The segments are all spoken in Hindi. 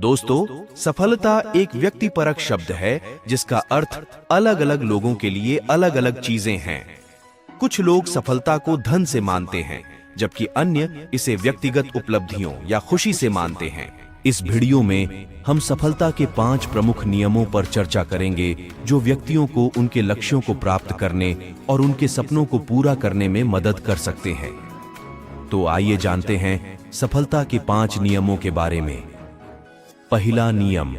दोस्तों, सफलता एक व्यक्तिपरक शब्द है जिसका अर्थ अलग अलग लोगों के लिए अलग अलग चीजें हैं। कुछ लोग सफलता को धन से मानते हैं, जबकि अन्य इसे व्यक्तिगत उपलब्धियों या खुशी से मानते हैं। इस वीडियो में हम सफलता के 5 प्रमुख नियमों पर चर्चा करेंगे जो व्यक्तियों को उनके लक्ष्यों को प्राप्त करने और उनके सपनों को पूरा करने में मदद कर सकते हैं। तो आइए जानते हैं सफलता के 5 नियमों के बारे में। पहला नियम,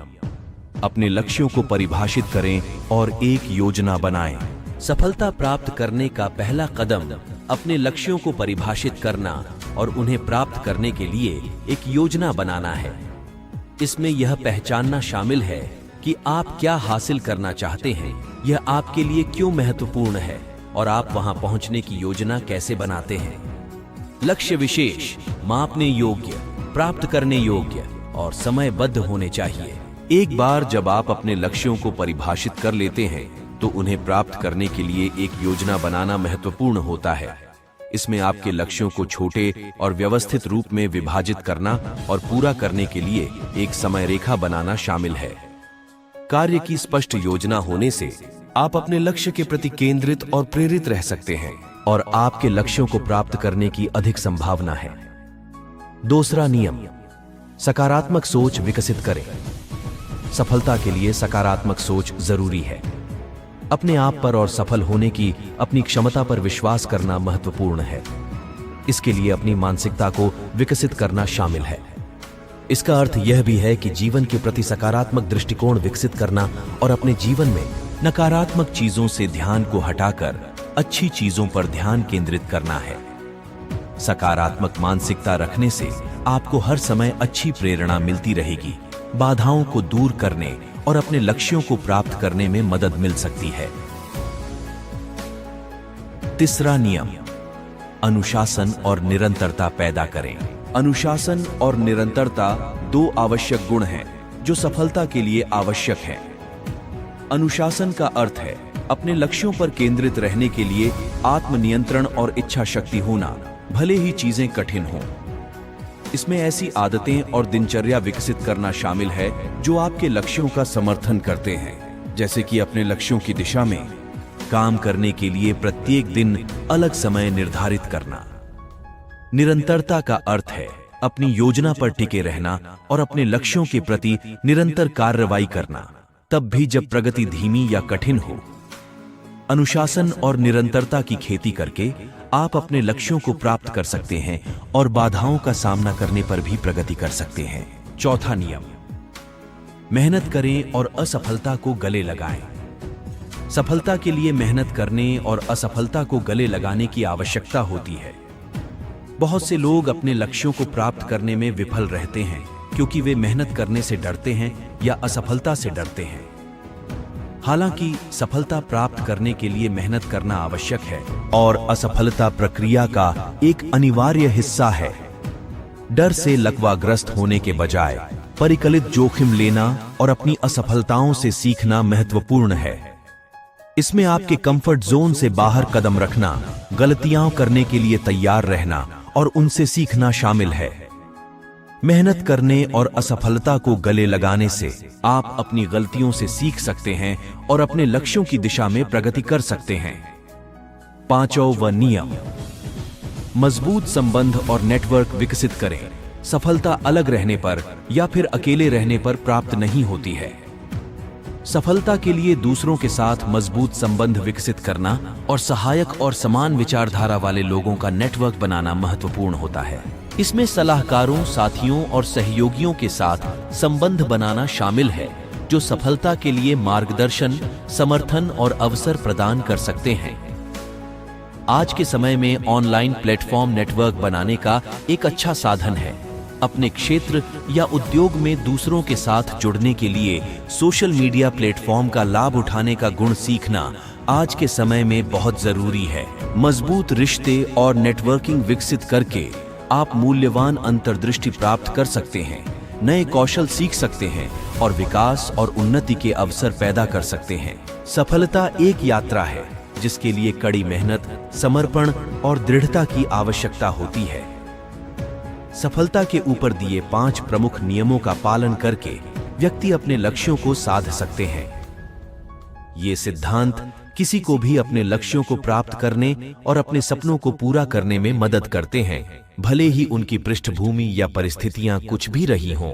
अपने लक्ष्यों को परिभाषित करें और एक योजना बनाएं। सफलता प्राप्त करने का पहला कदम अपने लक्ष्यों को परिभाषित करना और उन्हें प्राप्त करने के लिए एक योजना बनाना है। इसमें यह पहचानना शामिल है कि आप क्या हासिल करना चाहते हैं, यह आपके लिए क्यों महत्वपूर्ण है और आप वहां पहुंचने की योजना कैसे बनाते हैं। लक्ष्य विशेष, मापने योग्य, प्राप्त करने योग्य और समयबद्ध होने चाहिए। एक बार जब आप अपने लक्ष्यों को परिभाषित कर लेते हैं तो उन्हें प्राप्त करने के लिए एक योजना बनाना महत्वपूर्ण होता है। इसमें आपके लक्ष्यों को छोटे और व्यवस्थित रूप में विभाजित करना और पूरा करने के लिए एक समय रेखा बनाना शामिल है। कार्य की स्पष्ट योजना होने से आप अपने लक्ष्य के प्रति केंद्रित और प्रेरित रह सकते हैं और आपके लक्ष्यों को प्राप्त करने की अधिक संभावना है। दूसरा नियम, सकारात्मक सोच विकसित करें। सफलता के लिए सकारात्मक सोच जरूरी है। अपने आप पर और सफल होने की अपनी क्षमता पर विश्वास करना महत्वपूर्ण है। इसके लिए अपनी मानसिकता को विकसित करना शामिल है। इसका अर्थ यह भी है कि जीवन के प्रति सकारात्मक दृष्टिकोण विकसित करना और अपने जीवन में नकारात्मक चीजों से ध्यान को हटाकर अच्छी चीजों पर ध्यान केंद्रित करना है। सकारात्मक मानसिकता रखने से आपको हर समय अच्छी प्रेरणा मिलती रहेगी, बाधाओं को दूर करने और अपने लक्ष्यों को प्राप्त करने में मदद मिल सकती है। तीसरा नियम, अनुशासन और निरंतरता पैदा करें। अनुशासन और निरंतरता 2 आवश्यक गुण हैं जो सफलता के लिए आवश्यक हैं। अनुशासन का अर्थ है अपने लक्ष्यों पर केंद्रित रहने के लिए आत्मनियंत्रण और इच्छा शक्ति होना, भले ही चीजें कठिन हों। इसमें ऐसी आदतें और दिनचर्या विकसित करना शामिल है जो आपके लक्ष्यों का समर्थन करते हैं, जैसे कि अपने लक्ष्यों की दिशा में काम करने के लिए प्रत्येक दिन अलग समय निर्धारित करना। निरंतरता का अर्थ है अपनी योजना पर टिके रहना और अपने लक्ष्यों के प्रति निरंतर कार्रवाई करना, तब भी जब प्रगति धीमी या कठिन हो। अनुशासन और निरंतरता की खेती करके आप अपने लक्ष्यों को प्राप्त कर सकते हैं और बाधाओं का सामना करने पर भी प्रगति कर सकते हैं। चौथा नियम, मेहनत करें और असफलता को गले लगाएं। सफलता के लिए मेहनत करने और असफलता को गले लगाने की आवश्यकता होती है। बहुत से लोग अपने लक्ष्यों को प्राप्त करने में विफल रहते हैं क्योंकि वे मेहनत करने से डरते हैं या असफलता से डरते हैं। हालांकि सफलता प्राप्त करने के लिए मेहनत करना आवश्यक है और असफलता प्रक्रिया का एक अनिवार्य हिस्सा है। डर से लकवाग्रस्त होने के बजाय परिकलित जोखिम लेना और अपनी असफलताओं से सीखना महत्वपूर्ण है। इसमें आपके कंफर्ट जोन से बाहर कदम रखना, गलतियां करने के लिए तैयार रहना और उनसे सीखना शामिल है। मेहनत करने और असफलता को गले लगाने से आप अपनी गलतियों से सीख सकते हैं और अपने लक्ष्यों की दिशा में प्रगति कर सकते हैं। पांचवा नियम, मजबूत संबंध और नेटवर्क विकसित करें। सफलता अलग रहने पर या फिर अकेले रहने पर प्राप्त नहीं होती है। सफलता के लिए दूसरों के साथ मजबूत संबंध विकसित करना और सहायक और समान विचारधारा वाले लोगों का नेटवर्क बनाना महत्वपूर्ण होता है। इसमें सलाहकारों, साथियों और सहयोगियों के साथ संबंध बनाना शामिल है जो सफलता के लिए मार्गदर्शन, समर्थन और अवसर प्रदान कर सकते हैं। आज के समय में ऑनलाइन प्लेटफॉर्म नेटवर्क बनाने का एक अच्छा साधन है। अपने क्षेत्र या उद्योग में दूसरों के साथ जुड़ने के लिए सोशल मीडिया प्लेटफॉर्म का लाभ उठाने का गुण सीखना आज के समय में बहुत जरूरी है। मजबूत रिश्ते और नेटवर्किंग विकसित करके आप मूल्यवान अंतर्दृष्टि प्राप्त कर सकते हैं, नए कौशल सीख सकते हैं और विकास और उन्नति के अवसर पैदा कर सकते हैं। सफलता एक यात्रा है जिसके लिए कड़ी मेहनत, समर्पण और दृढ़ता की आवश्यकता होती है। सफलता के ऊपर दिए 5 प्रमुख नियमों का पालन करके व्यक्ति अपने लक्ष्यों को साध सकते हैं। ये सिद्धांत किसी को भी अपने लक्ष्यों को प्राप्त करने और अपने सपनों को पूरा करने में मदद करते हैं, भले ही उनकी पृष्ठभूमि या परिस्थितियां कुछ भी रही हों।